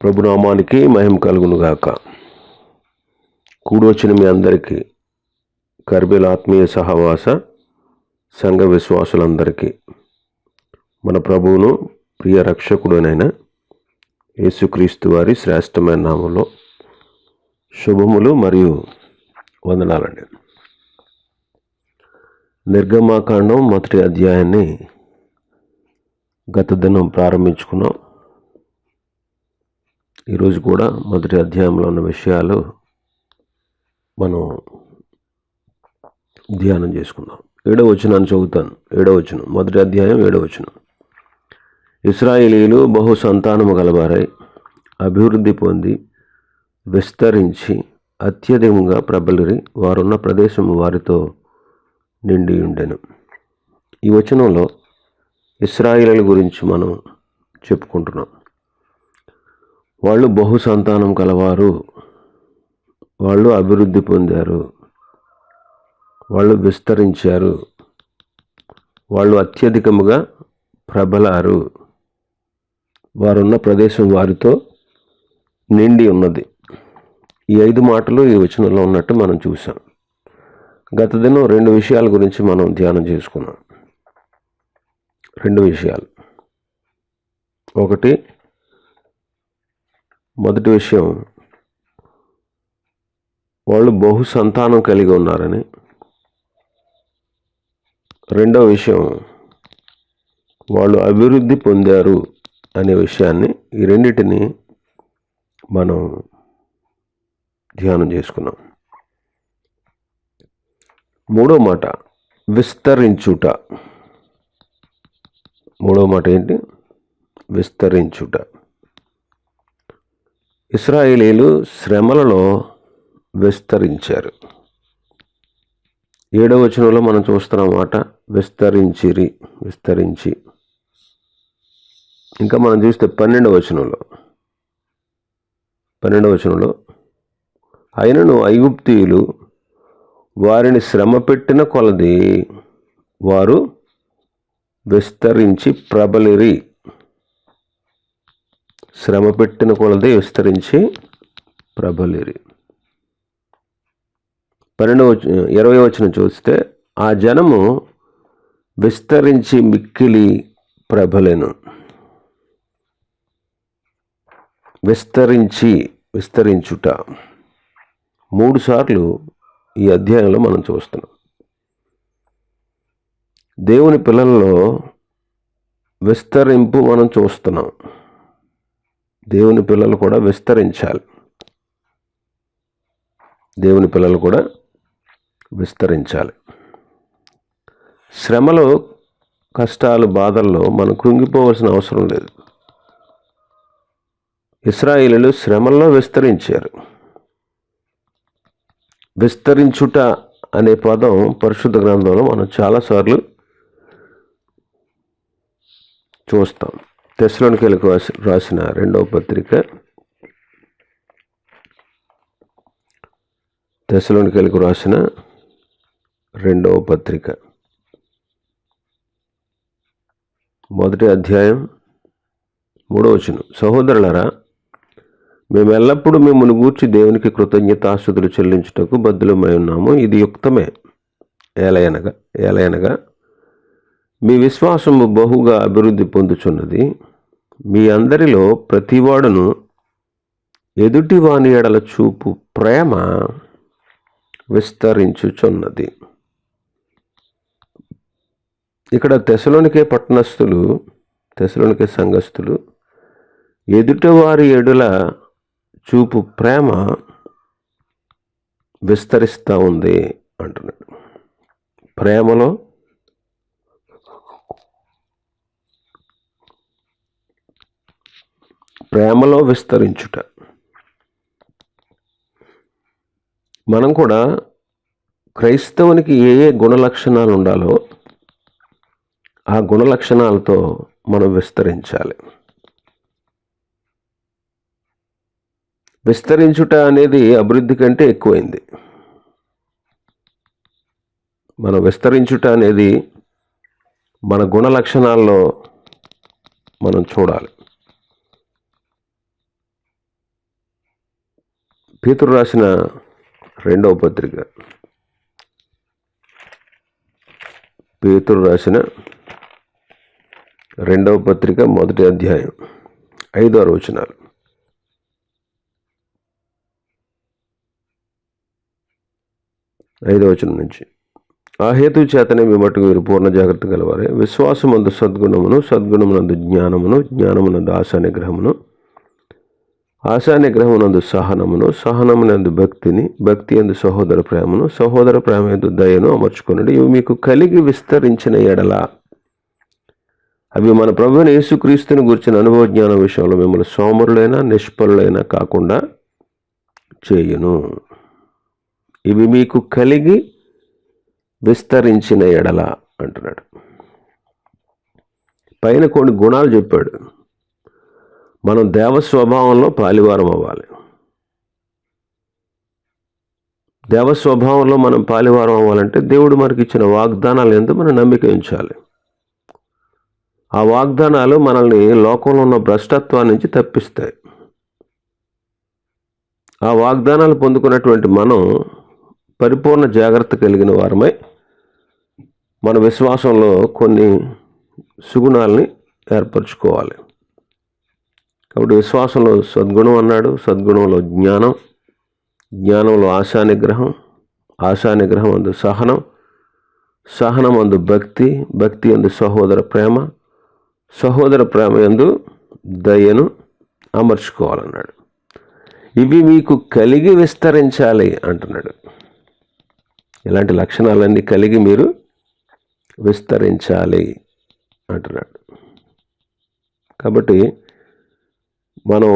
ప్రభునామానికి మహిమ కలుగును గాక. కూడి వచ్చిన మీ అందరికీ కర్బేల్ ఆత్మీయ సహవాస సంఘ విశ్వాసులందరికీ మన ప్రభువును ప్రియ రక్షకుడునైన యేసుక్రీస్తు వారి శ్రేష్టమైన నామంలో శుభములు మరియు వందనాలండి. నిర్గమాకాండం మొదటి అధ్యాయాన్ని గత దినం ప్రారంభించుకున్నాం. ఈరోజు కూడా మొదటి అధ్యాయంలో ఉన్న విషయాలు మనం ధ్యానం చేసుకుందాం. 7వ వచనాన్ని చదువుతాను. 7వ వచనం, మొదటి అధ్యాయం 7వ వచనం. ఇశ్రాయేలీయులు బహు సంతానము గలవారై అభివృద్ధి పొంది విస్తరించి అత్యధికంగా ప్రబలిరి, వారున్న ప్రదేశం వారితో నిండి ఉండెను. ఈ వచనంలో ఇశ్రాయేలీయుల గురించి మనం చెప్పుకుంటున్నాం. వాళ్ళు బహు సంతానం కలవారు, వాళ్ళు అభివృద్ధి పొందారు, వాళ్ళు విస్తరించారు, వాళ్ళు అత్యధికముగా ప్రబలారు, వారున్న ప్రదేశం వారితో నిండి ఉన్నది. ఈ 5 మాటలు ఈ వచనంలో ఉన్నట్టు మనం చూసాం. గత దినం 2 విషయాల గురించి మనం ధ్యానం చేసుకున్నాం. 2 విషయాలు. మొదటి విషయం, వాళ్ళు బహు సంతానం కలిగి ఉన్నారని. రెండవ విషయం, వాళ్ళు అభివృద్ధి పొందారు అనే విషయాన్ని, ఈ రెండింటిని మనం ధ్యానం చేసుకున్నాం. మూడో మాట విస్తరించుట. మూడో మాట ఏంటి? విస్తరించుట. ఇశ్రాయేలీయులు శ్రమలలో విస్తరించారు. 7వ వచనంలో మనం చూస్తున్న మాట విస్తరించిరి, విస్తరించి. ఇంకా మనం చూస్తే 12వ వచనంలో అయినను ఐగుప్తీయులు వారిని శ్రమ పెట్టిన కొలది వారు విస్తరించి ప్రబలిరి. శ్రమ పెట్టిన కొలది విస్తరించి ప్రబలిరి. 20వ వచనం చూస్తే ఆ జనము విస్తరించి మిక్కిలి ప్రబలెను. విస్తరించుట 3 సార్లు ఈ అధ్యాయంలో మనం చూస్తున్నాం. దేవుని పిల్లలలో విస్తరింపు మనం చూస్తున్నాం. దేవుని పిల్లలు కూడా విస్తరించాలి. దేవుని పిల్లలు కూడా విస్తరించాలి. శ్రమలో, కష్టాలు, బాధల్లో మనం కృంగిపోవాల్సిన అవసరం లేదు. ఇశ్రాయేలీయులు శ్రమల్లో విస్తరించారు. విస్తరించుట అనే పదం పరిశుద్ధ గ్రంథంలో మనం చాలాసార్లు చూస్తాం. తెస్సలోనికీయులకు రాసిన 2వ పత్రిక, తెస్సలోనికీయులకు రాసిన 2వ పత్రిక, మొదటి అధ్యాయం 3వ వచనం. సహోదరులారా, మేము ఎల్లప్పుడూ మిమ్మల్ని గూర్చి దేవునికి కృతజ్ఞతాస్తుతులు చెల్లించుటకు బద్ధులమై ఉన్నాము. ఇది యుక్తమే. ఏలయనగా మీ విశ్వాసము బహుగా అభివృద్ధి పొందుచున్నది. మీ అందరిలో ప్రతివాడును ఎదుటి వాని ఎడల చూపు ప్రేమ విస్తరించుచున్నది. ఇక్కడ తెస్సలోనికే సంఘస్థులు ఎదుటివారి ఎడల చూపు ప్రేమ విస్తరిస్తూ ఉంది అంటున్నాడు. ప్రేమలో విస్తరించుట. మనం కూడా క్రైస్తవునికి ఏ గుణలక్షణాలు ఉండాలో ఆ గుణలక్షణాలతో మనం విస్తరించాలి. విస్తరించుట అనేది అభివృద్ధి కంటే ఎక్కువైంది. మనం విస్తరించుట అనేది మన గుణలక్షణాల్లో మనం చూడాలి. పేతురు రాసిన రెండవ పత్రిక, పేతురు రాసిన రెండవ పత్రిక 1వ అధ్యాయం 5వ వచనాలు. ఐదవ వచనం నుంచి, ఆ హేతు చేతనే మీ మట్టుకు మీరు పూర్ణ జాగ్రత్త గలవారే, విశ్వాసమందు సద్గుణమును, సద్గుణమునందు జ్ఞానమును, జ్ఞానమునందు ఆశానిగ్రహమును, ఆశానిగ్రహమునందు సహనమును, సహనమునందు భక్తిని, భక్తి యందు సహోదర ప్రేమను, సహోదర ప్రేమ యందు దయను అమర్చుకొనుడి. ఇవి మీకు కలిగి విస్తరించిన ఎడల అవి మన ప్రభువైన యేసుక్రీస్తుని గురించిన అనుభవ జ్ఞానం విషయంలో మిమ్మల్ని సోమరులైన నిష్ఫలులైన కాకుండా చేయును. ఇవి మీకు కలిగి విస్తరించిన ఎడల అంటున్నాడు. పైన కొన్ని గుణాలు చెప్పాడు. మనం దేవ స్వభావంలో పాలివారం అవ్వాలి. దేవ స్వభావంలో మనం పాలివారం అవ్వాలంటే దేవుడు మనకి ఇచ్చిన వాగ్దానాలు ఎందు మనం నమ్మిక ఉంచాలి. ఆ వాగ్దానాలు మనల్ని లోకంలో ఉన్న భ్రష్టత్వాన్ని నుంచి తప్పిస్తాయి. ఆ వాగ్దానాలు పొందుకున్నటువంటి మనం పరిపూర్ణ జాగ్రత్త కలిగిన వారమై మన విశ్వాసంలో కొన్ని సుగుణాలని ఏర్పరచుకోవాలి. కాబట్టి విశ్వాసంలో సద్గుణం అన్నాడు, సద్గుణంలో జ్ఞానం, జ్ఞానంలో ఆశానిగ్రహం, ఆశానిగ్రహం అందు సహనం, సహనం అందు భక్తి, భక్తి అందు సహోదర ప్రేమ, సహోదర ప్రేమ యందు దయను అమర్చుకోవాలన్నాడు. ఇవి మీకు కలిగి విస్తరించాలి అంటున్నాడు. ఇలాంటి లక్షణాలన్నీ కలిగి మీరు విస్తరించాలి అంటున్నాడు. కాబట్టి మనం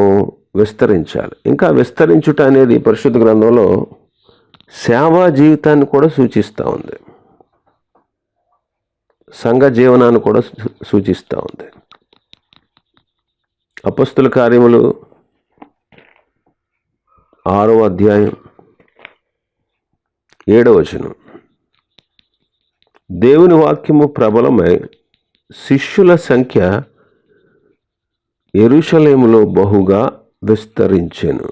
విస్తరించాలి. ఇంకా విస్తరించుట అనేది పరిశుద్ధ గ్రంథంలో సేవా జీవితాన్ని కూడా సూచిస్తూ ఉంది, సంఘ జీవనాన్ని కూడా సూచిస్తూ ఉంది. అపొస్తలుల కార్యములు 6వ అధ్యాయం 7వ వచనం, దేవుని వాక్యము ప్రబలమై శిష్యుల సంఖ్య యెరూషలేములో బహుగా విస్తరించెను,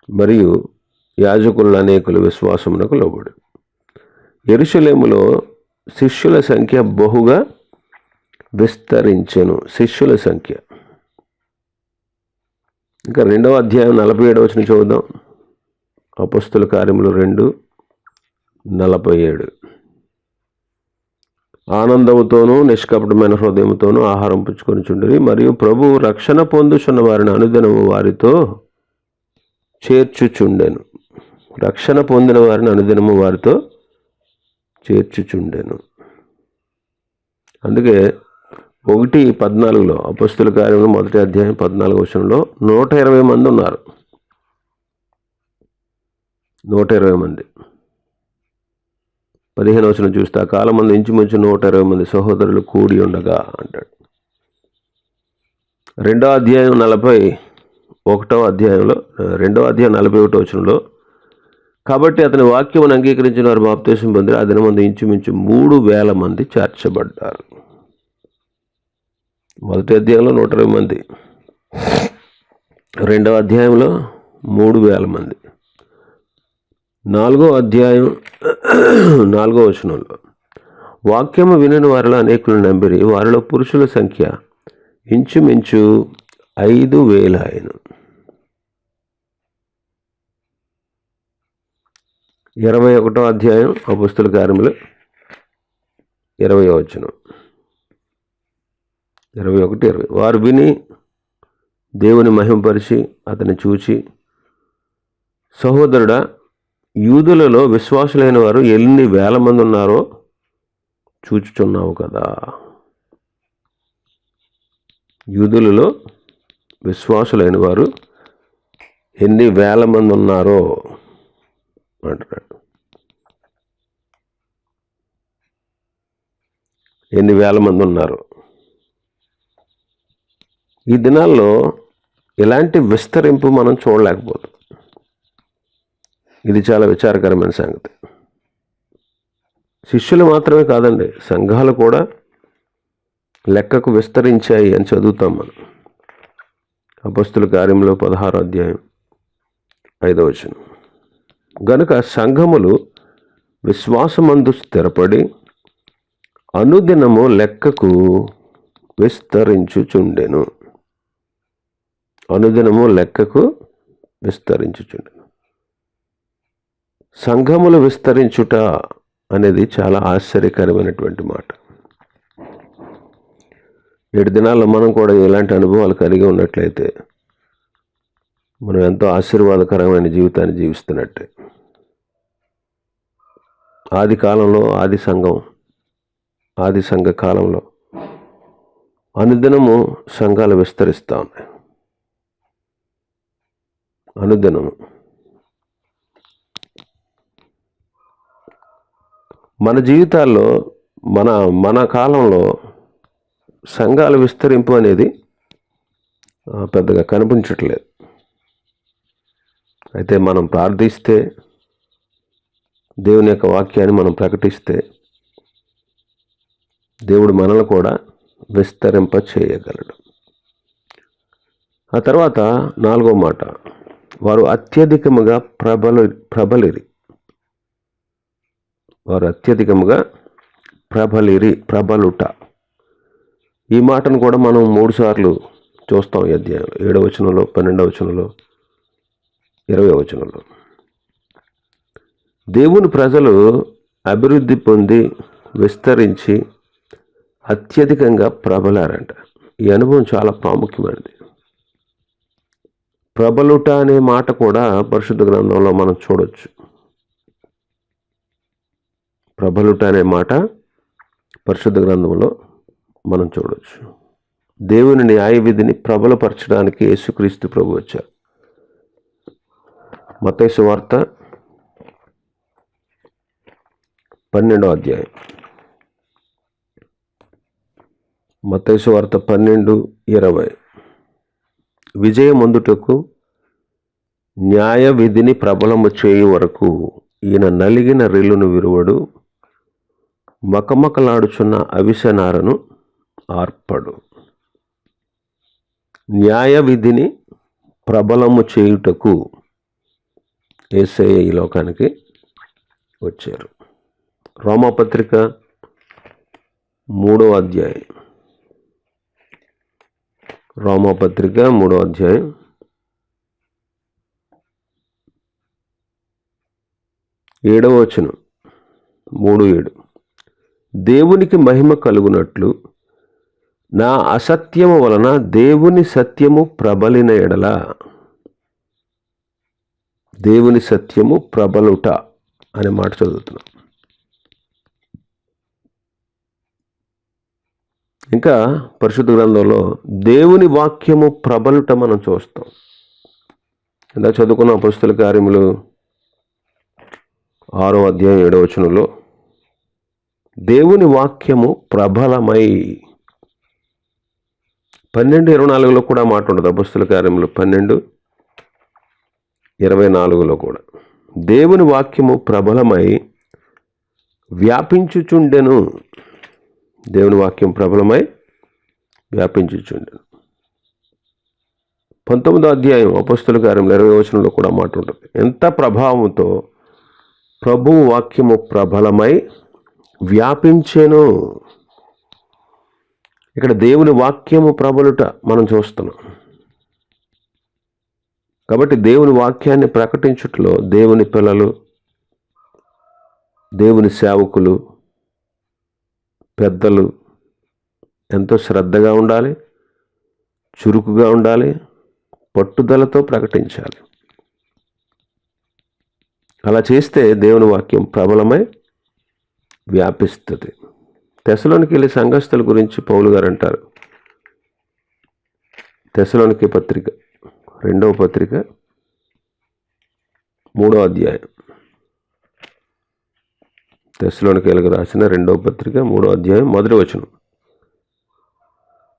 మరియు యాజకులు అనేకులు విశ్వాసమునకు లోబడి. యెరూషలేములో శిష్యుల సంఖ్య బహుగా విస్తరించెను. శిష్యుల సంఖ్య. ఇంకా 2వ అధ్యాయం 47వ వచనం చూద్దాం. అపొస్తలుల కార్యములు 2:47, ఆనందముతోనూ నిష్కపటమైన హృదయముతోనూ ఆహారం పుచ్చుకొని చుండిరి, మరియు ప్రభువు రక్షణ పొందుచున్న వారిని అనుదినము వారితో చేర్చుచుండెను. రక్షణ పొందిన వారిని అనుదినము వారితో చేర్చుచుండెను. అందుకే 1:14 అపొస్తలుల కార్యములు 1వ అధ్యాయం 14వ వచనంలో 120 మంది ఉన్నారు. 120 మంది. 15వ వచనం చూస్తే, ఆ కాలం మంది ఇంచుమించు 120 మంది సహోదరులు కూడి ఉండగా అంటాడు. 2వ అధ్యాయం 41వ అధ్యాయంలో 2వ అధ్యాయం 41వ వచనంలో, కాబట్టి అతని వాక్యమును అంగీకరించిన వారు బాప్తిసం పొందిరి, ఆ దినమందు ఇంచుమించు 3,000 మంది చేర్చబడ్డారు. 1వ అధ్యాయంలో 120 మంది, 2వ అధ్యాయంలో 3,000 మంది, 4వ అధ్యాయం 4వ వచనంలో, వాక్యము వినని వారిలో అనేకులు నమ్మిరి, వారిలో పురుషుల సంఖ్య ఇంచుమించు 5,000 అయిన. 21వ అధ్యాయం అపొస్తలుల కార్యములు 20వ వచనం, 21-20, వారు విని దేవుని మహిమపరిచి అతన్ని చూచి, సహోదరుడా, యూదులలో విశ్వాసులైన వారు ఎన్ని వేల మంది ఉన్నారో చూచుచున్నావు కదా. యూదులలో విశ్వాసులైన వారు ఎన్ని వేల మంది ఉన్నారో అంటున్నాడు. ఎన్ని వేల మంది ఉన్నారు. ఈ దినాల్లో ఇలాంటి విస్తరింపు మనం చూడలేకపోతాం. ఇది చాలా విచారకరమైన సంగతి. శిష్యులు మాత్రమే కాదండి, సంఘాలు కూడా లెక్కకు విస్తరించాయి అని చదువుతాం మనం. అపొస్తలుల కార్యములు 16వ అధ్యాయం 5వ వచనం. గనుక సంఘములు విశ్వాసమందు స్థిరపడి అనుదినము లెక్కకు విస్తరించుచుండెను. అనుదినము లెక్కకు విస్తరించుచుండెను. సంఘములు విస్తరించుట అనేది చాలా ఆశ్చర్యకరమైనటువంటి మాట. 7 దినాల్లో మనం కూడా ఇలాంటి అనుభవాలు కలిగి ఉన్నట్లయితే మనం ఎంతో ఆశీర్వాదకరమైన జీవితాన్ని జీవిస్తున్నట్టే. ఆది కాలంలో ఆది సంఘ కాలంలో అనుదినము సంఘాలు విస్తరిస్తూ ఉన్నాయి. అనుదినము మన జీవితాల్లో మన కాలంలో సంఘాల విస్తరింపు అనేది పెద్దగా కనిపించట్లేదు. అయితే మనం ప్రార్థిస్తే, దేవుని యొక్క వాక్యాన్ని మనం ప్రకటిస్తే దేవుడు మనల్ని కూడా విస్తరింప చేయగలడు. ఆ తర్వాత 4వ మాట, వారు అత్యధికముగా ప్రబలిరి. వారు అత్యధికముగా ప్రబలుట. ఈ మాటను కూడా మనం 3 సార్లు చూస్తాం ఈ అధ్యాయంలో. 7వ వచనంలో, 12వ వచనంలో, 20వ వచనంలో. దేవుని ప్రజలు అభివృద్ధి పొంది విస్తరించి అత్యధికంగా ప్రబలారంట. ఈ అనుభవం చాలా ప్రాముఖ్యమైనది. ప్రబలుట అనే మాట కూడా పరిశుద్ధ గ్రంథంలో మనం చూడొచ్చు. ప్రబలుట అనే మాట పరిశుద్ధ గ్రంథంలో మనం చూడొచ్చు. దేవుని న్యాయ విధిని ప్రబలపరచడానికి యేసుక్రీస్తు ప్రభు వచ్చారు. మత్తయి సువార్త 12వ అధ్యాయం. మత్తయి సువార్త 12:20. విజయమందుటకు న్యాయ విధిని ప్రబలము చేయు వరకు ఈయన నలిగిన రెల్లును విరువడు, మకమకలాడుచున్న అవిసెనారను ఆర్పడు. న్యాయ విధిని ప్రబలము చేయుటకు యేసయ్య ఈ లోకానికి వచ్చారు. రోమాపత్రిక 3వ అధ్యాయం. రోమాపత్రిక 3వ అధ్యాయం 7వ వచనం. 3:7. దేవునికి మహిమ కలుగునట్లు నా అసత్యము వలన దేవుని సత్యము ప్రబలిన ఎడల. దేవుని సత్యము ప్రబలుట అనే మాట చదువుతున్నాం. ఇంకా పరిశుద్ధ గ్రంథంలో దేవుని వాక్యము ప్రబలుట మనం చూస్తాం. ఇందాక చదువుకున్న అపొస్తలుల కార్యములు 6వ అధ్యాయం 7వ వచనంలో దేవుని వాక్యము ప్రబలమై. 12:24లో కూడా మాట ఉంటుంది. అపొస్తలుల కార్యములు 12:24లో కూడా దేవుని వాక్యము ప్రబలమై వ్యాపించుచుండెను. దేవుని వాక్యం ప్రబలమై వ్యాపించుచుండెను. 19వ అధ్యాయం అపొస్తలుల కార్యములు 20వ వచనంలో కూడా మాట ఉంటుంది. ఎంత ప్రభావంతో ప్రభువు వాక్యము ప్రబలమై వ్యాపించెను. ఇక్కడ దేవుని వాక్యము ప్రబలుట మనం చూస్తున్నాం. కాబట్టి దేవుని వాక్యాన్ని ప్రకటించుటలో దేవుని పిల్లలు, దేవుని సేవకులు, పెద్దలు ఎంతో శ్రద్ధగా ఉండాలి, చురుకుగా ఉండాలి, పట్టుదలతో ప్రకటించాలి. అలా చేస్తే దేవుని వాక్యం ప్రబలమై వ్యాపిస్తుంది. తెస్సలోనికి వెళ్ళి సంఘస్థుల గురించి పౌలు గారు అంటారు. తెస్సలోనికి పత్రిక 2వ పత్రిక 3వ అధ్యాయం. తెస్సలోనికీయులకు రాసిన 2వ పత్రిక 3వ అధ్యాయం 1వ వచనం.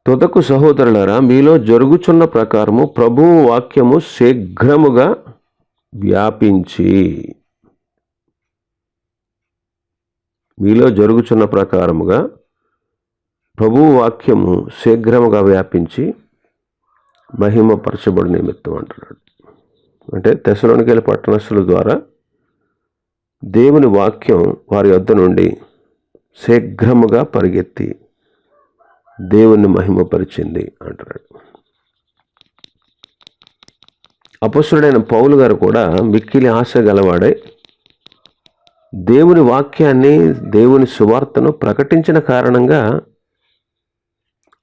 తుదకు సహోదరులారా, మీలో జరుగుచున్న ప్రకారము ప్రభువు వాక్యము శీఘ్రముగా వ్యాపించి. మీలో జరుగుచున్న ప్రకారముగా ప్రభువు వాక్యము శీఘ్రముగా వ్యాపించి మహిమపరచబడి నిమిత్తం అంటున్నాడు. అంటే తెస్సలోనికెళ్ళి పట్టణస్థుల ద్వారా దేవుని వాక్యం వారి వద్ద నుండి శీఘ్రముగా పరిగెత్తి దేవుణ్ణి మహిమపరిచింది అంటున్నాడు. అపొస్తలుడైన పౌలు గారు కూడా మిక్కిలి ఆశ గలవాడై దేవుని వాక్యాన్ని, దేవుని సువార్తను ప్రకటించిన కారణంగా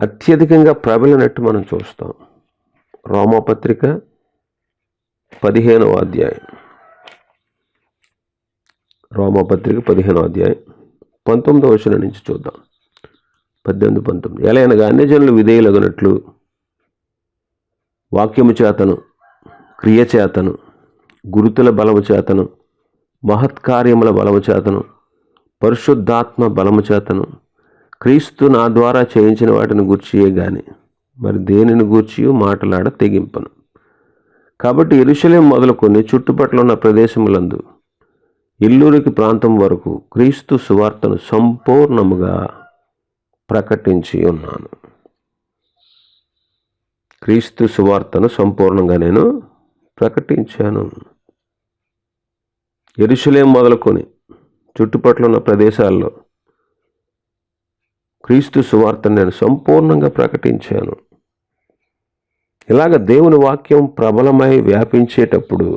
అత్యధికంగా ప్రబలినట్టు మనం చూస్తాం. రోమాపత్రిక 15వ అధ్యాయం, రోమాపత్రిక 15వ అధ్యాయం 19వ వచనం నుంచి చూద్దాం. 18, 19. ఎలయనగా అన్యజనులు విధేయులగునట్లు వాక్యము చేతను, క్రియ చేతను, గురుతుల బలము చేతను, మహత్కార్యముల బలము చేతను, పరిశుద్ధాత్మ బలము చేతను, క్రీస్తు నా ద్వారా చేయించిన వాటిని గూర్చియే గాని మరి దేనిని గూర్చియో మాట్లాడ తెగింపను. కాబట్టి యెరూషలేం మొదలుకొని చుట్టుపట్ల ఉన్న ప్రదేశములందు ఇల్లూరికి ప్రాంతం వరకు క్రీస్తు సువార్తను సంపూర్ణముగా ప్రకటించి ఉన్నాను. క్రీస్తు సువార్తను సంపూర్ణంగా నేను ప్రకటించాను. యెరూషలేం మొదలుకొని చుట్టుపట్ల ఉన్న ప్రదేశాల్లో క్రీస్తు సువార్తను నేను సంపూర్ణంగా ప్రకటించాను. ఇలాగ దేవుని వాక్యం ప్రబలమై వ్యాపించేటప్పుడు,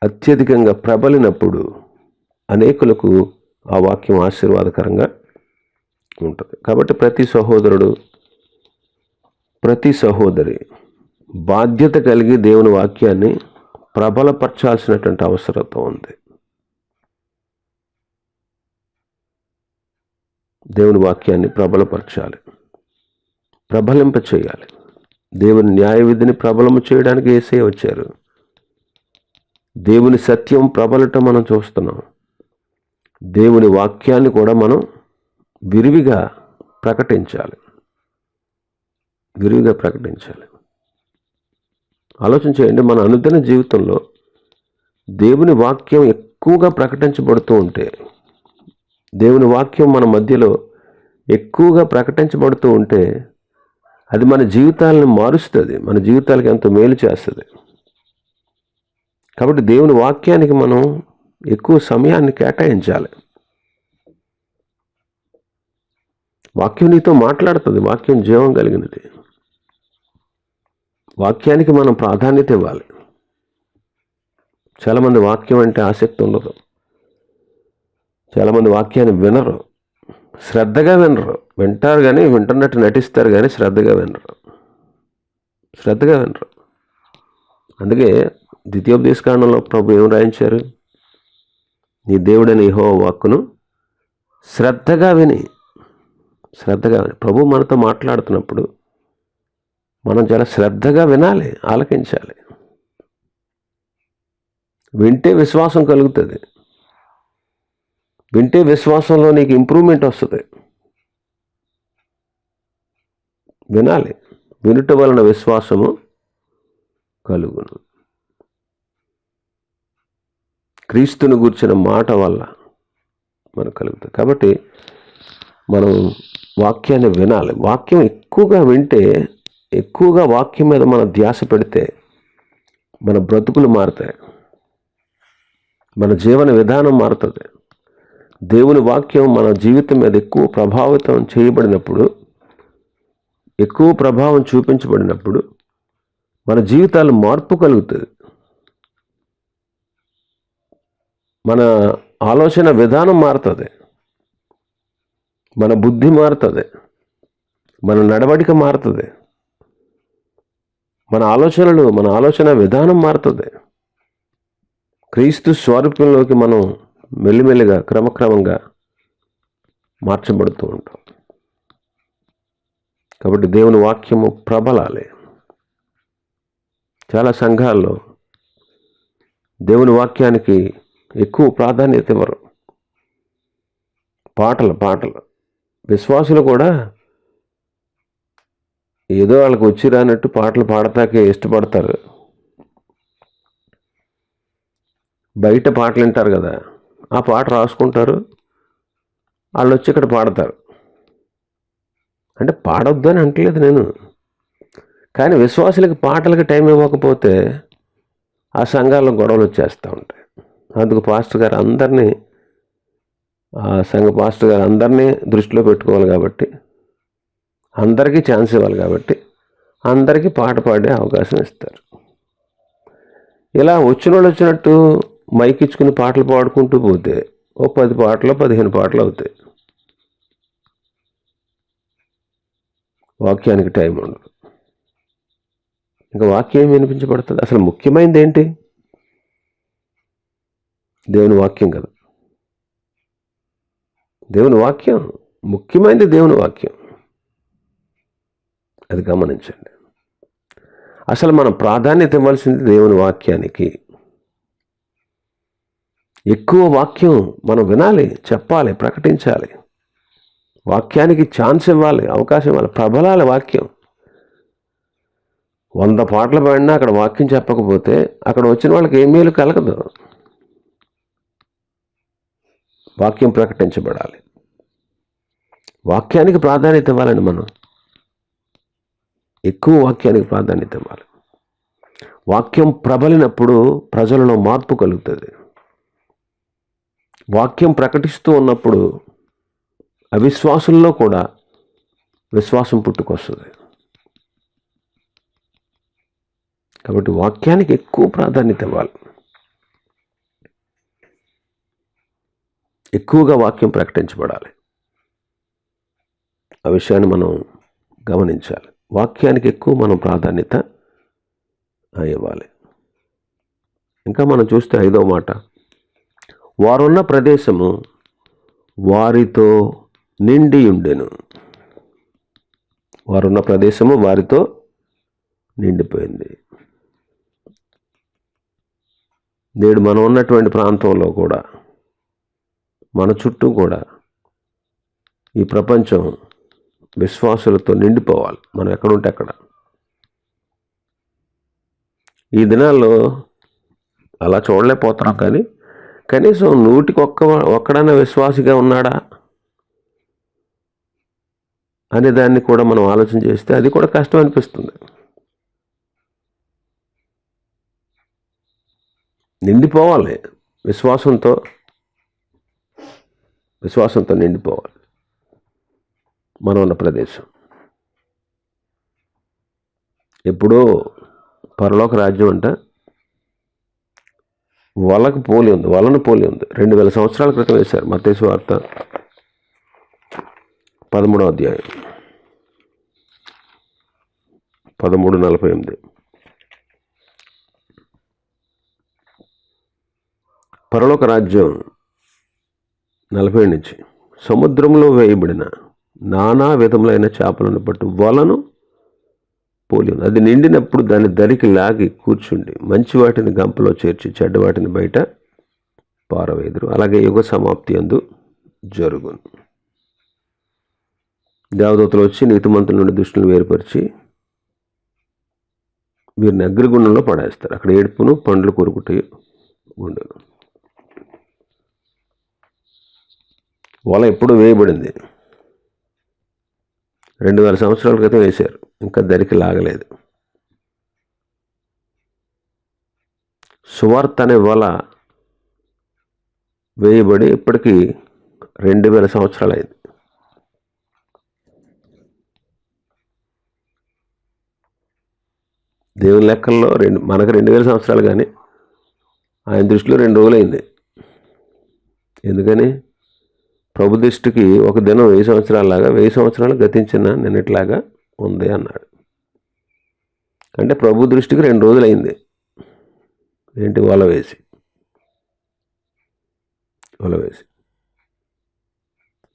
అత్యధికంగా ప్రబలినప్పుడు అనేకులకు ఆ వాక్యం ఆశీర్వాదకరంగా ఉంటుంది. కాబట్టి ప్రతి సహోదరుడు, ప్రతి సహోదరి బాధ్యత కలిగి దేవుని వాక్యాన్ని ప్రబలపరచాల్సినటువంటి అవసరత ఉంది. దేవుని వాక్యాన్ని ప్రబలపరచాలి, ప్రబలింప చేయాలి. దేవుని న్యాయ విధిని ప్రబలము చేయడానికి యేసయ్య వచ్చారు. దేవుని సత్యం ప్రబలటం మనం చూస్తున్నాం. దేవుని వాక్యాన్ని కూడా మనం విరివిగా ప్రకటించాలి, విరివిగా ప్రకటించాలి. ఆలోచన చేయండి, మన అనుదిన జీవితంలో దేవుని వాక్యం ఎక్కువగా ప్రకటించబడుతూ ఉంటే, దేవుని వాక్యం మన మధ్యలో ఎక్కువగా ప్రకటించబడుతూ ఉంటే అది మన జీవితాలను మారుస్తుంది, మన జీవితాలకు ఎంతో మేలు చేస్తుంది. కాబట్టి దేవుని వాక్యానికి మనం ఎక్కువ సమయాన్ని కేటాయించాలి. వాక్యం నీతో మాట్లాడుతుంది, వాక్యం జీవం కలిగినది. వాక్యానికి మనం ప్రాధాన్యత ఇవ్వాలి. చాలామంది వాక్యం అంటే ఆసక్తి ఉండదు. చాలామంది వాక్యాన్ని వినరు, శ్రద్ధగా వినరు. వింటారు కానీ, వింటున్నట్టు నటిస్తారు కానీ శ్రద్ధగా వినరు. అందుకే ద్వితీయోపదేశకాండంలో ప్రభు ఏం రాయించారు? నీ దేవుడైన యెహోవా వాక్కును శ్రద్ధగా విని. ప్రభు మనతో మాట్లాడుతున్నప్పుడు మనం చాలా శ్రద్ధగా వినాలి, ఆలకించాలి. వింటే విశ్వాసం కలుగుతుంది. వింటే విశ్వాసంలో నీకు ఇంప్రూవ్మెంట్ వస్తుంది. వినాలి. వినుట వలన విశ్వాసము కలుగును. క్రీస్తుని గూర్చిన మాట వల్ల మనకు కలుగుతుంది. కాబట్టి మనం వాక్యాన్ని వినాలి. వాక్యం ఎక్కువగా వింటే, ఎక్కువగా వాక్యం మీద మన ధ్యాస పెడితే మన బ్రతుకులు మారుతాయి, మన జీవన విధానం మారుతుంది. దేవుని వాక్యం మన జీవితం మీద ఎక్కువ ప్రభావితం చేయబడినప్పుడు, ఎక్కువ ప్రభావం చూపించబడినప్పుడు మన జీవితాలు మార్పు కలుగుతుంది. మన ఆలోచన విధానం మారుతుంది, మన బుద్ధి మారుతుంది, మన నడవడిక మారుతుంది, మన ఆలోచన విధానం మారుతుంది. క్రీస్తు స్వరూపంలోకి మనం మెల్లిమెల్లిగా, క్రమక్రమంగా మార్చబడుతూ ఉంటాం. కాబట్టి దేవుని వాక్యము ప్రబలాలి. చాలా సంఘాల్లో దేవుని వాక్యానికి ఎక్కువ ప్రాధాన్యత ఇవ్వరు. పాటలు విశ్వాసులు కూడా ఏదో వాళ్ళకి వచ్చి రానట్టు పాటలు పాడతాకే ఇష్టపడతారు. బయట పాటలు వింటారు కదా, ఆ పాట రాసుకుంటారు, వాళ్ళు వచ్చి ఇక్కడ పాడతారు. అంటే పాడొద్దు అని అంటలేదు నేను, కానీ విశ్వాసులకి పాటలకి టైం ఇవ్వకపోతే ఆ సంఘాల్లో గొడవలు వచ్చేస్తూ ఉంటాయి. అందుకు పాస్టర్ గారు అందరినీ, ఆ సంఘ పాస్టర్ గారు అందరినీ దృష్టిలో పెట్టుకోవాలి కాబట్టి, అందరికీ ఛాన్స్ ఇవ్వాలి కాబట్టి అందరికీ పాట పాడే అవకాశం ఇస్తారు. ఇలా వచ్చిన వాళ్ళు వచ్చినట్టు మైక్ ఇచ్చుకుని పాటలు పాడుకుంటూ పోతే ఓ 10 పాటలు 15 పాటలు అవుతాయి. వాక్యానికి టైం ఉండదు. ఇంకా వాక్యం వినిపించబడుతుంది. అసలు ముఖ్యమైనది ఏంటి? దేవుని వాక్యం కదా. దేవుని వాక్యం ముఖ్యమైనది. దేవుని వాక్యం అది గమనించండి. అసలు మనం ప్రాధాన్యత ఇవ్వాల్సింది దేవుని వాక్యానికి. ఎక్కువ వాక్యం మనం వినాలి, చెప్పాలి, ప్రకటించాలి. వాక్యానికి ఛాన్స్ ఇవ్వాలి, అవకాశం ఇవ్వాలి, ప్రబలాలి వాక్యం. 100 పాటలు పాడినా అక్కడ వాక్యం చెప్పకపోతే అక్కడ వచ్చిన వాళ్ళకి ఏ మేలు కలగదు. వాక్యం ప్రకటించబడాలి. వాక్యానికి ప్రాధాన్యత ఇవ్వాలండి. మనం ఎక్కువ వాక్యానికి ప్రాధాన్యత ఇవ్వాలి. వాక్యం ప్రబలినప్పుడు ప్రజలలో మార్పు కలుగుతుంది. వాక్యం ప్రకటిస్తూ ఉన్నప్పుడు అవిశ్వాసుల్లో కూడా విశ్వాసం పుట్టుకొస్తుంది. కాబట్టి వాక్యానికి ఎక్కువ ప్రాధాన్యత ఇవ్వాలి. ఎక్కువగా వాక్యం ప్రకటించబడాలి. ఆ విషయాన్ని మనం గమనించాలి. వాక్యానికి ఎక్కువ మనం ప్రాధాన్యత ఇవ్వాలి. ఇంకా మనం చూస్తే 5వ మాట, వారున్న ప్రదేశము వారితో నిండి ఉండెను. వారున్న ప్రదేశము వారితో నిండిపోయింది. నేడు మనం ఉన్నటువంటి ప్రాంతంలో కూడా, మన చుట్టూ కూడా ఈ ప్రపంచం విశ్వాసులతో నిండిపోవాలి. మనం ఎక్కడుంటే అక్కడ. ఈ దినాల్లో అలా చూడలేకపోతున్నాం. కానీ కనీసం 100కి ఒక్కడైనా విశ్వాసిగా ఉన్నాడా అనే దాన్ని కూడా మనం ఆలోచన చేస్తే అది కూడా కష్టం అనిపిస్తుంది. నిండిపోవాలి. విశ్వాసంతో నిండిపోవాలి మనం ఉన్న ప్రదేశం. ఎప్పుడో పరలోక రాజ్యం అంట వలను పోలి ఉంది. 2000 సంవత్సరాల క్రితం వేశారు. మత్తయి సువార్త 13వ అధ్యాయం 13:48. పరలోక రాజ్యం 40 నుంచి సముద్రంలో వేయబడిన నానా విధములైన చేపలను పట్టు వలను పోలి ఉంది. అది నిండినప్పుడు దాన్ని దరికి లాగి కూర్చుండి మంచి వాటిని గంపలో చేర్చి చెడ్డ వాటిని బయట పారవేదురు. అలాగే యుగ సమాప్తి యందు జరుగును. దేవదూతలు వచ్చి నీతిమంతుల నుండి దుష్టులను వేరుపరిచి వీరిని అగ్నిగుండంలో పడేస్తారు. అక్కడ ఏడుపును పండ్లు కొరుకుట ఉండను. వల ఎప్పుడు వేయబడింది? 2000 సంవత్సరాల క్రితం వేశారు. ఇంకా దరికి లాగలేదు. సువార్త అనే వల వేయబడి ఇప్పటికీ 2000 సంవత్సరాలు అయింది. దేవుని లెక్కల్లో మనకు 2000 సంవత్సరాలు, కానీ ఆయన దృష్టిలో 2 రోజులైంది. ఎందుకని? ప్రభు దృష్టికి ఒక దినం 1000 సంవత్సరాలలాగా 1000 సంవత్సరాలు గతించిన నిన్నట్లాగా ఉంది అన్నాడు. అంటే ప్రభు దృష్టికి 2 రోజులైంది. ఏంటి? వల వేసి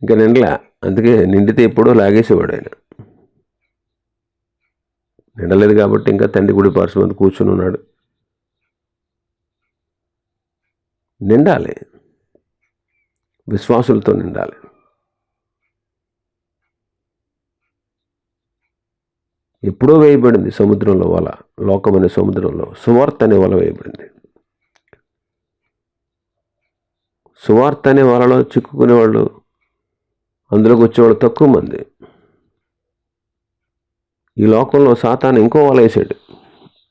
ఇంకా నిండలే. అందుకే నిండితే ఎప్పుడో లాగేసేవాడు ఆయన. నిండలేదు కాబట్టి ఇంకా తండ్రి గుడి పార్శ్వం మీద కూర్చుని ఉన్నాడు. నిండాలి. విశ్వాసులతో నిండాలి. ఎప్పుడో వేయబడింది సముద్రంలో వల. లోకమనే సముద్రంలో సువార్త అనే వల వేయబడింది. సువార్త అనే వలలో చిక్కుకునేవాళ్ళు, అందులోకి వచ్చేవాళ్ళు తక్కువ మంది. ఈ లోకంలో సాతాను ఇంకో వల వేసాడు.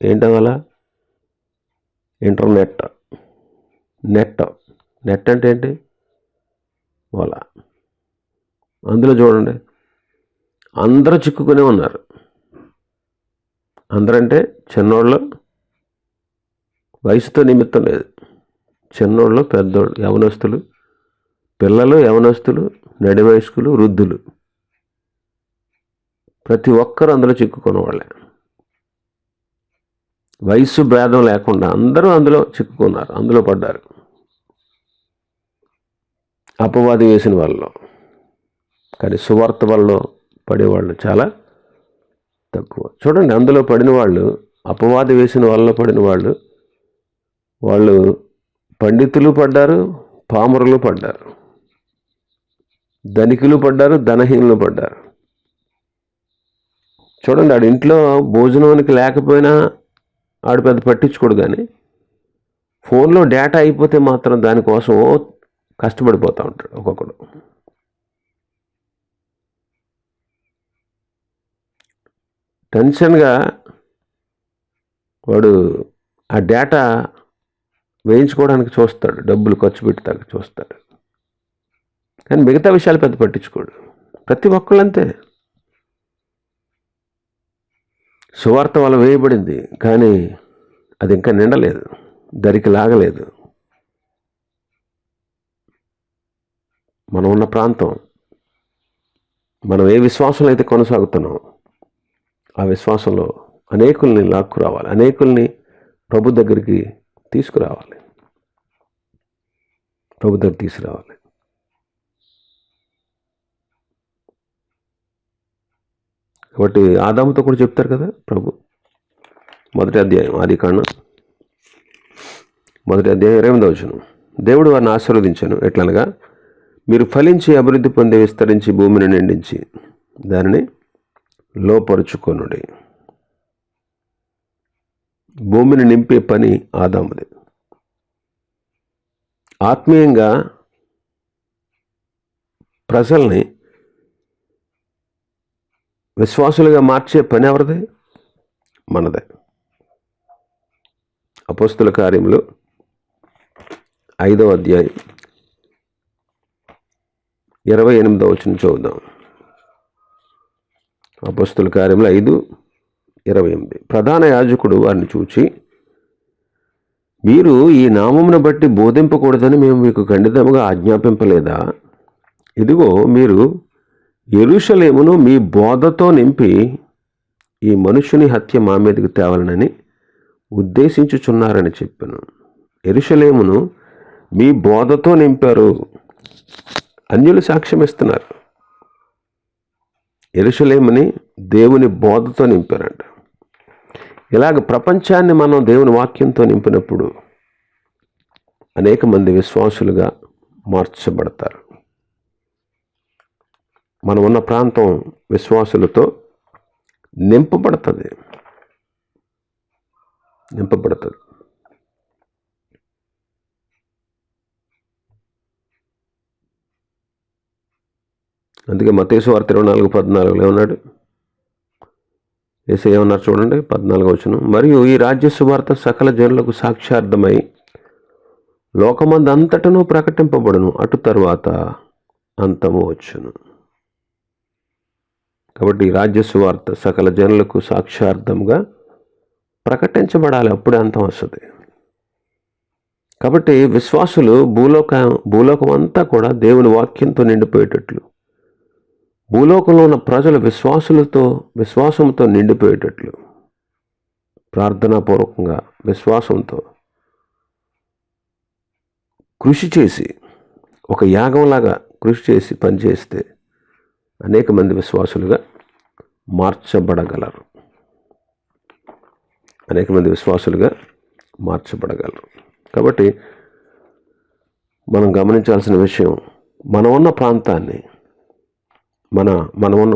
ఏంటో వల? ఇంటర్నెట్. నెట్ అంటే ఏంటి? వల. అందులో చూడండి, అందరూ చిక్కుకునే ఉన్నారు. అందరంటే చిన్నోళ్ళు, వయసుతో నిమిత్తం లేదు. చిన్నోళ్ళు, పెద్దోళ్ళు, యవనస్తులు, పిల్లలు, యవనస్తులు, నడి వయస్కులు, వృద్ధులు, ప్రతి ఒక్కరు అందులో చిక్కుకున్న వాళ్ళే. వయసు భేదం లేకుండా అందరూ అందులో చిక్కుకున్నారు, అందులో పడ్డారు. అపవాది వేసిన వాళ్ళలో. కానీ సువార్త వల్ల పడేవాళ్ళు చాలా తక్కువ. చూడండి, అందులో పడిన వాళ్ళు, అపవాది వేసిన వాళ్ళలో పడిన వాళ్ళు పండితులు పడ్డారు, పామరులు పడ్డారు, ధనికులు పడ్డారు, ధనహీనులు పడ్డారు. చూడండి, ఆడు ఇంట్లో భోజనానికి లేకపోయినా ఆడు పెద్ద పట్టించుకోడు, కానీ ఫోన్లో డేటా అయిపోతే మాత్రం దానికోసం కష్టపడిపోతూ ఉంటాడు ఒక్కొక్కడు. టెన్షన్గా వాడు ఆ డేటా వేయించుకోవడానికి చూస్తాడు, డబ్బులు ఖర్చు పెడతాక చూస్తాడు, కానీ మిగతా విషయాలు పెద్ద పట్టించుకోడు. ప్రతి ఒక్కళ్ళంతే. సువార్త వల్ల వేయబడింది, కానీ అది ఇంకా నిండలేదు, దరికి లాగలేదు. మనం ఉన్న ప్రాంతం, మనం ఏ విశ్వాసంలో అయితే కొనసాగుతున్నాం ఆ విశ్వాసంలో అనేకుల్ని లాక్కురావాలి, అనేకుల్ని ప్రభు దగ్గరికి తీసుకురావాలి. కాబట్టి ఆదాముతో కూడా చెప్తారు కదా ప్రభు. 1వ అధ్యాయం ఆదికాండం 1వ అధ్యాయం 28వ వచనం. దేవుడు వారిని ఆశీర్వదించాను, ఎట్లనగా మీరు ఫలించి అభివృద్ధి పొంది విస్తరించి భూమిని నిండించి దానిని లోపరుచుకొనుడి. భూమిని నింపే పని ఆదాముది. ఆత్మీయంగా ప్రజల్ని విశ్వాసులుగా మార్చే పని ఎవరిది? మనదే. అపోస్తుల కార్యములు 5వ అధ్యాయం 28వ వచనం చదువుదాం. అపోస్తుల కార్యములు 5:28. ప్రధాన యాజకుడు వారిని చూచి, మీరు ఈ నామమును బట్టి బోధింపకూడదని మేము మీకు ఖండితముగా ఆజ్ఞాపింపలేదా? ఇదిగో మీరు యెరూషలేమును మీ బోధతో నింపి ఈ మనుషుని హత్య మా మీదకి తేవాలనని ఉద్దేశించుచున్నారని చెప్పాను. యెరూషలేమును మీ బోధతో నింపారు. అన్యులు సాక్ష్యం ఇస్తున్నారు. యెరూషలేముని దేవుని బోధతో నింపారంట. ఇలాగ ప్రపంచాన్ని మనం దేవుని వాక్యంతో నింపినప్పుడు అనేక మంది విశ్వాసులుగా మార్చబడతారు. మనం ఉన్న ప్రాంతం విశ్వాసులతో నింపబడుతుంది. అందుకే మత్తయి సువార్త 24:14 ఏమన్నాడు? యేసు ఏమన్నారు చూడండి, 14వ వచనం. మరియు ఈ రాజ్య సువార్త సకల జనులకు సాక్ష్యార్థమై లోకమందంతటను ప్రకటింపబడును, అటు తరువాత అంతము వచ్చును. కాబట్టి ఈ రాజ్య సువార్త సకల జనులకు సాక్ష్యార్థంగా ప్రకటించబడాలి, అప్పుడే అంతం వస్తుంది. కాబట్టి విశ్వాసులు భూలోకం అంతా కూడా దేవుని వాక్యంతో నిండిపోయేటట్లు, భూలోకంలో ఉన్న ప్రజలు విశ్వాసంతో నిండిపోయేటట్లు ప్రార్థనాపూర్వకంగా విశ్వాసంతో కృషి చేసి, ఒక యాగంలాగా కృషి చేసి పనిచేస్తే అనేక మంది విశ్వాసులుగా మార్చబడగలరు. కాబట్టి మనం గమనించాల్సిన విషయం, మనం ఉన్న ప్రాంతాన్ని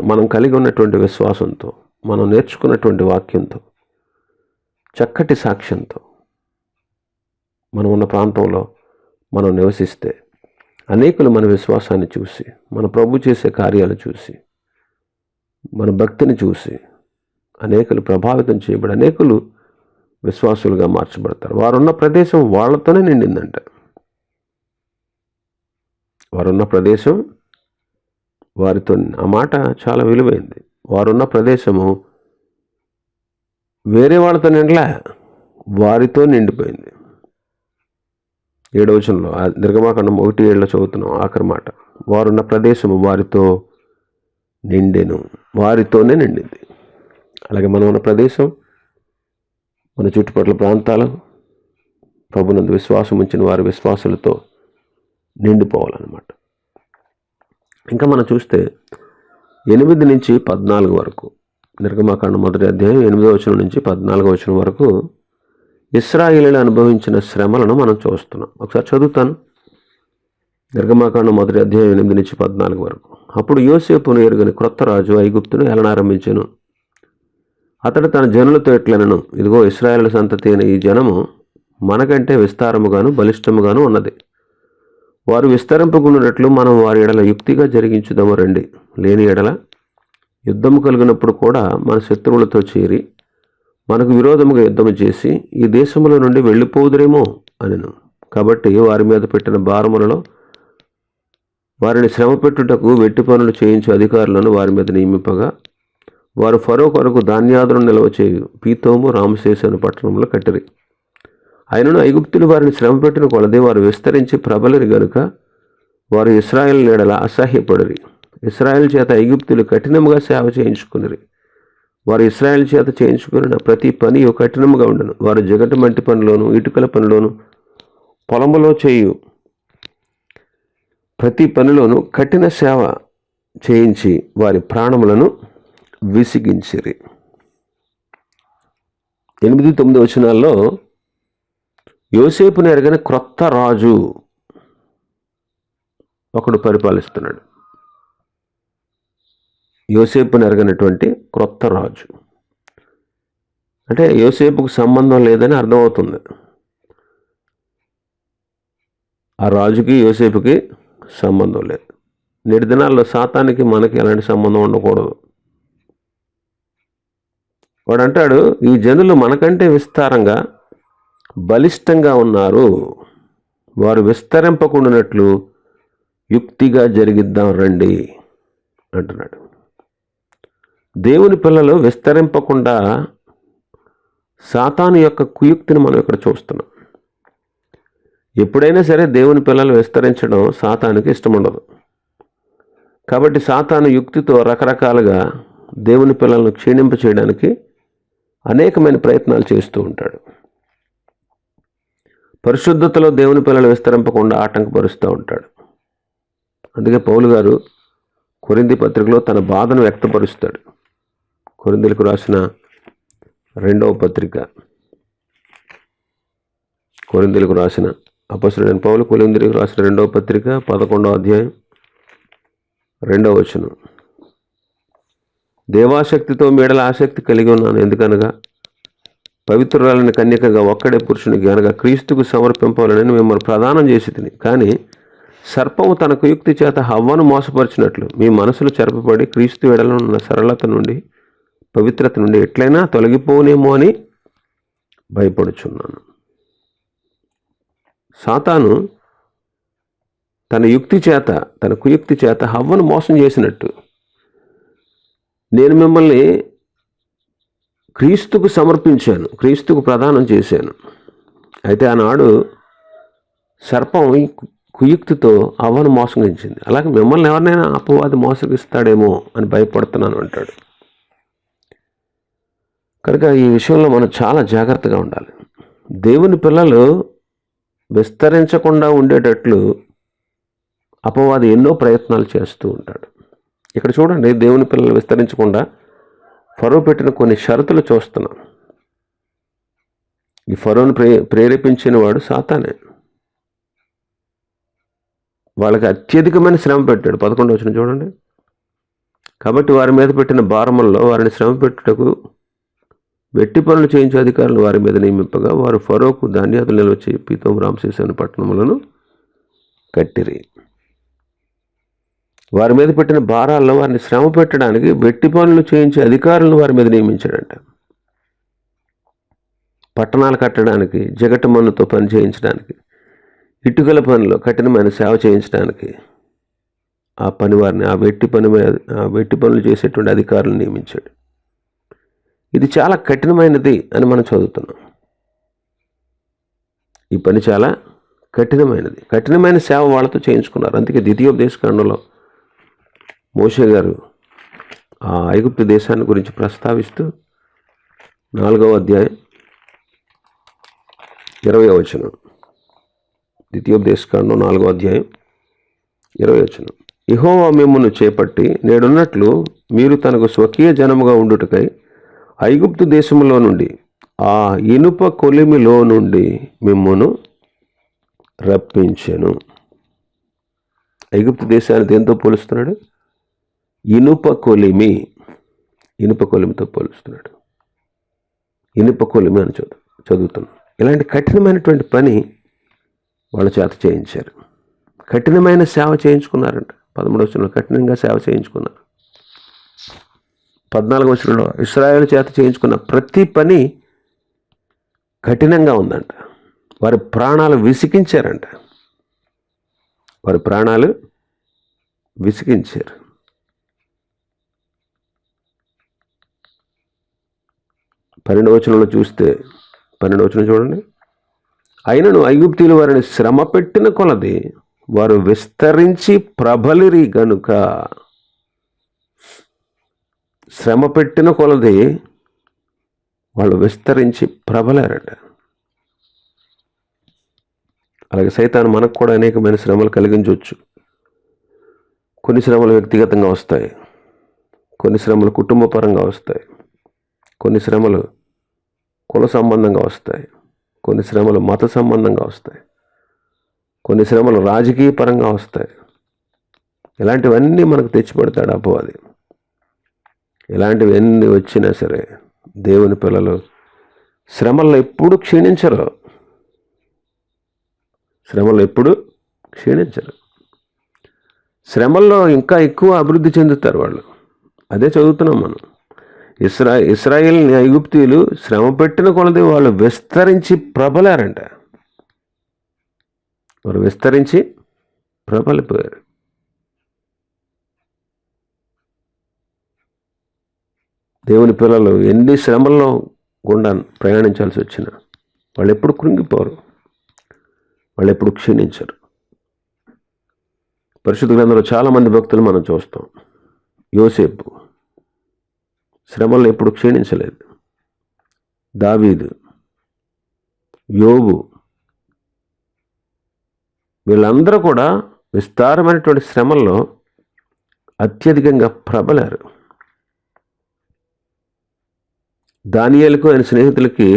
మనం కలిగి ఉన్నటువంటి విశ్వాసంతో, మనం నేర్చుకున్నటువంటి వాక్యంతో, చక్కటి సాక్ష్యంతో మనం ఉన్న ప్రాంతంలో మనం నివసిస్తే అనేకులు మన విశ్వాసాన్ని చూసి, మన ప్రభు చేసే కార్యాలు చూసి, మన భక్తిని చూసి అనేకులు ప్రభావితం చేయబడి అనేకులు విశ్వాసులుగా మార్చబడతారు. వారున్న ప్రదేశం వాళ్ళతోనే నిండిందంట. వారున్న ప్రదేశం వారితో, ఆ మాట చాలా విలువైంది. వారున్న ప్రదేశము వేరే వాళ్ళతో నిండలే, వారితో నిండిపోయింది. 7వ వచనంలో, నిర్గమాకాండం 1:7 చదువుతున్నాం ఆఖరి మాట. వారున్న ప్రదేశము వారితో నిండెను, వారితోనే నిండింది. అలాగే మనం ఉన్న ప్రదేశం, మన చుట్టుపక్కల ప్రాంతాలు ప్రభునందు విశ్వాసం ఉంచిన వారి విశ్వాసులతో నిండిపోవాలన్నమాట. ఇంకా మనం చూస్తే 8 నుంచి 14 వరకు, నిర్గమాకాండం 1వ అధ్యాయం 8వ వచనం నుంచి 14వ వచనం వరకు ఇశ్రాయేలీయులు అనుభవించిన శ్రమలను మనం చూస్తున్నాం. ఒకసారి చదువుతాను. నిర్గమాకాండం 1వ అధ్యాయం 8 నుంచి 14 వరకు. అప్పుడు యోసేపును ఎరుగని క్రొత్త రాజు ఐగుప్తును ఏలనారంభించెను. అతడు తన జనులతో ఎట్లనెను, ఇదిగో ఇశ్రాయేలు సంతతి అయిన ఈ జనము మనకంటే విస్తారముగాను బలిష్టముగాను ఉన్నది. వారు విస్తరింపకున్నట్లు మనం వారి ఎడల యుక్తిగా జరిగించుదాము రండి. లేని ఎడల యుద్ధము కలిగినప్పుడు కూడా మన శత్రువులతో చేరి మనకు విరోధముగా యుద్ధము చేసి ఈ దేశముల నుండి వెళ్ళిపోదురేమో అనెను. కాబట్టి వారి మీద పెట్టిన భారములలో వారిని శ్రమ పెట్టుటకు వెట్టి పనులు చేయించే అధికారులను వారి మీద నియమింపగా వారు ఫరో కొరకు ధాన్యాదులను నిల్వ చేయు పీతోము రామశేషు అను పట్టణంలో కట్టిరి. అయినను ఐగుప్తులు వారిని శ్రమ పెట్టిన కొలది వారు విస్తరించి ప్రబలిరి గనుక వారు ఇశ్రాయేలు నీడల అసహ్యపడిరి. ఇశ్రాయేలు చేత ఐగుప్తులు కఠినముగా సేవ చేయించుకునిరి. వారు ఇశ్రాయేలు చేత చేయించుకున్న ప్రతి పని కఠినముగా ఉండను. వారు జగటి మంటి పనిలోను ఇటుకల పనిలోను పొలములో చేయు ప్రతి పనిలోనూ కఠిన సేవ చేయించి వారి ప్రాణములను విసిగించిరి. 8-9 వచనాల్లో యోసేపుని ఎరగని క్రొత్త రాజు ఒకడు పరిపాలిస్తున్నాడు. యోసేపుని ఎరగనటువంటి క్రొత్త రాజు అంటే యోసేపుకు సంబంధం లేదని అర్థమవుతుంది. ఆ రాజుకి యోసేపుకి సంబంధం లేదు. నేటి దినాల్లో సాతానికి మనకి ఎలాంటి సంబంధం ఉండకూడదు. వాడు అంటాడు, ఈ జనులు మనకంటే విస్తారంగా బలిష్టంగా ఉన్నారు, వారు విస్తరింపకుండానట్లు యుక్తిగా జరిగిద్దాం రండి అంటున్నాడు. దేవుని పిల్లలు విస్తరింపకుండా సాతాను యొక్క కుయుక్తిని మనం ఇక్కడ చూస్తున్నాం. ఎప్పుడైనా సరే దేవుని పిల్లలు విస్తరించడం సాతానుకి ఇష్టం ఉండదు. కాబట్టి సాతాను యుక్తితో రకరకాలుగా దేవుని పిల్లలను క్షీణింప చేయడానికి అనేకమైన ప్రయత్నాలు చేస్తూ ఉంటాడు. పరిశుద్ధతలో దేవుని పిల్లలు విస్తరింపకుండా ఆటంకపరుస్తూ ఉంటాడు. అందుకే పౌలు గారు కొరింథీ పత్రికలో తన బాధను వ్యక్తపరుస్తాడు. కొరింథీలకు రాసిన 2వ పత్రిక, కొరింథీలకు రాసిన అపొస్తలుడైన పౌలు కొరింథీలకు రాసిన 2వ పత్రిక 11వ అధ్యాయం 2వ వచనం. దేవాశక్తితో మీడల ఆసక్తి కలిగి ఉన్నాను, ఎందుకనగా పవిత్రురాలని కన్యకగా ఒక్కడే పురుషునికి అనగా క్రీస్తుకు సమర్పింపాలని మిమ్మల్ని ప్రదానం చేసి తిని. కానీ సర్పము తన కుయుక్తి చేత హవ్వను మోసపరిచినట్లు మీ మనసులు చెరపబడి క్రీస్తు ఎడల ఉన్న సరళత నుండి పవిత్రత నుండి ఎట్లయినా తొలగిపోనేమో అని భయపడుచున్నాను. సాతాను తన యుక్తి చేత, తన కుయుక్తి చేత హవ్వను మోసం చేసినట్టు నేను మిమ్మల్ని క్రీస్తుకు సమర్పించాను, క్రీస్తుకు ప్రదానం చేశాను. అయితే ఆనాడు సర్పం కుయుక్తితో హవ్వను మోసగించింది. అలాగే మిమ్మల్ని ఎవరినైనా అపవాది మోసగిస్తాడేమో అని భయపడుతున్నాను అంటాడు. కనుక ఈ విషయంలో మనం చాలా జాగ్రత్తగా ఉండాలి. దేవుని పిల్లలు విస్తరించకుండా ఉండేటట్లు అపవాది ఎన్నో ప్రయత్నాలు చేస్తూ ఉంటాడు. ఇక్కడ చూడండి, దేవుని పిల్లలు విస్తరించకుండా ఫరో పెట్టిన కొన్ని షరతులు చూస్తున్నాం. ఈ ఫరోను ప్రేరేపించిన వాడు సాతానే. వాళ్ళకి అత్యధికమైన శ్రమ పెట్టాడు. 11వ వచనం చూడండి. కాబట్టి వారి మీద పెట్టిన భారములలో వారిని శ్రమ పెట్టుటకు వెట్టి పనులు చేయించే అధికారులు వారి మీద నియమింపగా వారు ఫరోకు ధాన్యాదులు నిల్వ చేయి పీతోము రామశేషు అను పట్టణములను కట్టిరి. వారి మీద పెట్టిన భారాల్లో వారిని శ్రమ పెట్టడానికి వెట్టి పనులు చేయించే అధికారులను వారి మీద నియమించాడంట. పట్టణాలు కట్టడానికి, జగటు మన్నుతో పని చేయించడానికి, ఇటుకల పనిలో కఠినమైన సేవ చేయించడానికి ఆ పని వారిని ఆ వెట్టి పనులు చేసేటువంటి అధికారులను నియమించాడు. ఇది చాలా కఠినమైనది అని మనం చదువుతున్నాం. ఈ పని చాలా కఠినమైనది. కఠినమైన సేవ వాళ్ళతో చేయించుకున్నారు. అందుకే ద్వితీయోపదేశకాండంలో మోషే గారు ఆ ఐగుప్తు దేశాన్ని గురించి ప్రస్తావిస్తూ 4వ అధ్యాయం 20వ వచనం, ద్వితీయోపదేశకాండం 4వ అధ్యాయం 20వ వచనం, యెహోవా మిమ్మును చేపట్టి నేడున్నట్లు మీరు తనకు స్వకీయ జనముగా ఉండుటకై ఐగుప్తు దేశములో నుండి ఆ ఇనుప కొలిమిలో నుండి మిమ్మును రప్పించెను. ఐగుప్తు దేశాన్ని దేంతో పోలుస్తున్నాడు? ఇనుప కొలిమితో పోలుస్తున్నాడు. ఇనుప కొలిమి అని చదువుతున్నాం. ఇలాంటి కఠినమైనటువంటి పని వాళ్ళ చేత చేయించారు. కఠినమైన సేవ చేయించుకున్నారంట. 13వ వచనంలో కఠినంగా సేవ చేయించుకున్నారు. 14వ వచనంలో ఇశ్రాయేలు చేత చేయించుకున్న ప్రతి పని కఠినంగా ఉందంట. వారి ప్రాణాలు విసిగించారంట. 12వ వచనంలో చూస్తే 12వ వచనం చూడండి. అయినను ఐగుప్తీయులు వారిని శ్రమ పెట్టిన కొలది వారు విస్తరించి ప్రబలిరి గనుక. శ్రమ పెట్టిన కొలది వాళ్ళు విస్తరించి ప్రబలారట. అలాగే సైతాను మనకు కూడా అనేకమైన శ్రమలు కలిగించవచ్చు. కొన్ని శ్రమలు వ్యక్తిగతంగా వస్తాయి, కొన్ని శ్రమలు కుటుంబపరంగా వస్తాయి, కొన్ని శ్రమలు కుల సంబంధంగా వస్తాయి, కొన్ని శ్రమలు మత సంబంధంగా వస్తాయి, కొన్ని శ్రమలు రాజకీయ పరంగా వస్తాయి. ఇలాంటివన్నీ మనకు తెచ్చిపెడతాడు అపవాది. ఇలాంటివి ఎన్ని వచ్చినా సరే దేవుని పిల్లలు శ్రమల్లో ఎప్పుడు క్షీణించరు. శ్రమల్లో ఇంకా ఎక్కువ అభివృద్ధి చెందుతారు వాళ్ళు. అదే చదువుతున్నాం మనం. ఇశ్రాయేల్ని ఐగుప్తీయులు శ్రమ పెట్టిన కొలది వాళ్ళు విస్తరించి ప్రబలారంట. వారు విస్తరించి ప్రబలిపోయారు. దేవుని పిల్లలు ఎన్ని శ్రమల్లో గుండా ప్రయాణించాల్సి వచ్చినా వాళ్ళు ఎప్పుడు కృంగిపోరు, వాళ్ళు ఎప్పుడు క్షీణించరు. పరిశుద్ధ గ్రంథంలో చాలామంది భక్తులు మనం చూస్తాం. యోసేపు శ్రమల్లో ఎప్పుడు క్షీణించలేదు. దావీదు, యోబు, వీళ్ళందరూ కూడా విస్తారమైనటువంటి శ్రమల్లో అత్యధికంగా ప్రబలారు. దానియేలుకు ఆయన స్నేహితులకి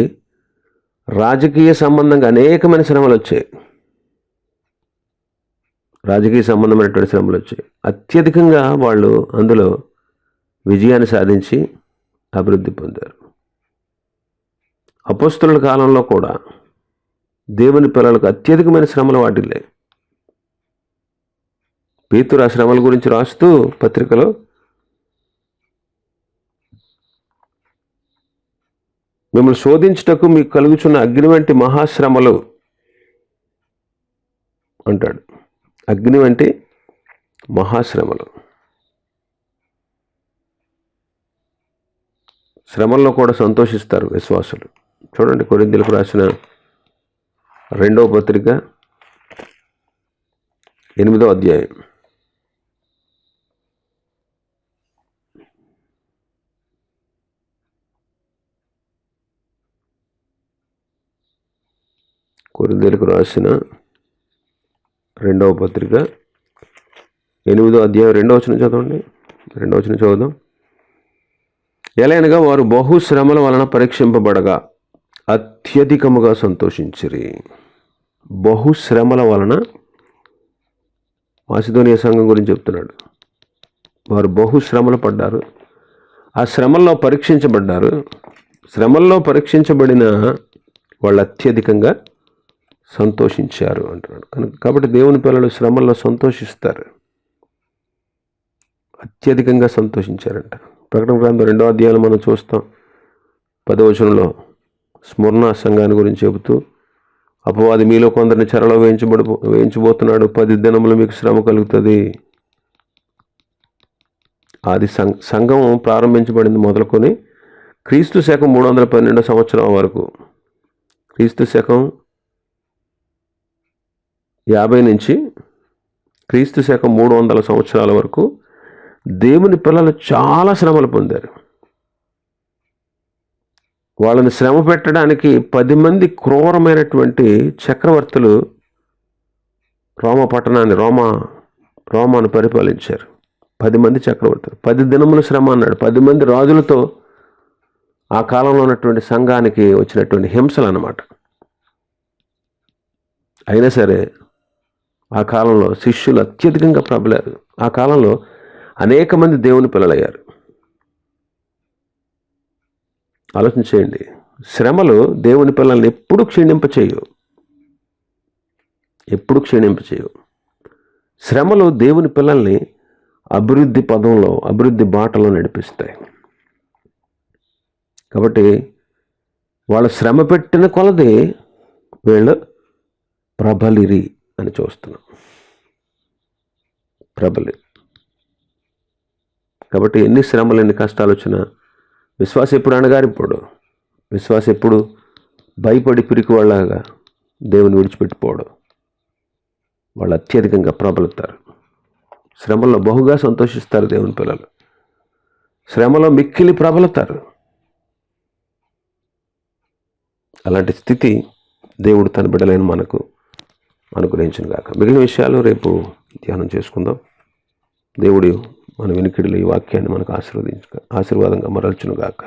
రాజకీయ సంబంధంగా అనేకమైన శ్రమలు వచ్చాయి. అత్యధికంగా వాళ్ళు అందులో విజయాన్ని సాధించి అభివృద్ధి పొందారు. అపోస్తలుల కాలంలో కూడా దేవుని పిల్లలకు అత్యధికమైన శ్రమలు వాటిల్లే. పేతురు ఆ శ్రమల గురించి రాస్తూ పత్రికలో మిమ్మల్ని శోధించుటకు మీకు కలుగుచున్న అగ్ని వంటి మహాశ్రమలు అంటాడు. అగ్ని వంటి మహాశ్రమలు. శ్రమల్లో కూడా సంతోషిస్తారు విశ్వాసులు. చూడండి, కొరింథీయులకు రాసిన 2వ పత్రిక 8వ అధ్యాయం. కొరింథీయులకు రాసిన 2వ పత్రిక 8వ అధ్యాయం 2వ వచనం చదవండి. 2వ వచనం చదువుదాం. ఎలయనగా వారు బహుశ్రమల వలన పరీక్షింపబడగా అత్యధికముగా సంతోషించిరి. బహుశ్రమల వలన మాసిదోనియా సంఘం గురించి చెప్తున్నాడు. వారు బహుశ్రమలు పడ్డారు, ఆ శ్రమల్లో పరీక్షించబడ్డారు. శ్రమల్లో పరీక్షించబడిన వాళ్ళు అత్యధికంగా సంతోషించారు అంటున్నాడు. కాబట్టి దేవుని పిల్లలు శ్రమల్లో సంతోషిస్తారు. అత్యధికంగా సంతోషించారంట. ప్రకటన గ్రంథం 2వ అధ్యాయంలో మనం చూస్తాం. 10వ వచనంలో స్మరణ సంఘాన్ని గురించి చెబుతూ, అపవాది మీలో కొందరిని చెరలో వేయించబోతున్నాడు, 10 దినములు మీకు శ్రమ కలుగుతుంది. ఆది సంఘం ప్రారంభించబడింది మొదలుకొని క్రీస్తు శకం 312 సంవత్సరం వరకు, క్రీస్తు శకం 50 నుంచి క్రీస్తు శకం 300 సంవత్సరాల వరకు దేవుని పిల్లలు చాలా శ్రమలు పొందారు. వాళ్ళని శ్రమ పెట్టడానికి 10 మంది క్రూరమైనటువంటి చక్రవర్తులు రోమాను పరిపాలించారు. 10 మంది చక్రవర్తులు, 10 దినముల శ్రమ అన్నాడు. 10 మంది రాజులతో ఆ కాలంలో ఉన్నటువంటి సంఘానికి వచ్చినటువంటి హింసలు అన్నమాట. అయినా సరే ఆ కాలంలో శిష్యులు అత్యధికంగా ప్రబలారు. ఆ కాలంలో అనేక మంది దేవుని పిల్లలయ్యారు. ఆలోచన చేయండి. శ్రమలు దేవుని పిల్లల్ని ఎప్పుడు క్షీణింపచేయవు. శ్రమలు దేవుని పిల్లల్ని అభివృద్ధి బాటలో నడిపిస్తాయి. కాబట్టి వాళ్ళు శ్రమ పెట్టిన కొలది వీళ్ళు ప్రబలిరి అని చూస్తున్నాం. కాబట్టి ఎన్ని శ్రమలు, ఎన్ని కష్టాలు వచ్చినా విశ్వాసం ఎప్పుడు అణగారిపోడు. విశ్వాసం ఎప్పుడు భయపడి పిరికి వాళ్ళగా దేవుని విడిచిపెట్టిపోవడం. వాళ్ళు అత్యధికంగా ప్రబలుతారు. శ్రమల్లో బహుగా సంతోషిస్తారు దేవుని పిల్లలు. శ్రమలో మిక్కిలి ప్రబలుతారు. అలాంటి స్థితి దేవుడు తన బిడ్డలైన మనకు అనుగ్రహించును గాక. మిగిలిన విషయాలు రేపు ధ్యానం చేసుకుందాం. దేవుడు మన వినికిడిలో ఈ వాక్యాన్ని మనకు ఆశీర్వాదంగా మరల్చును గాక.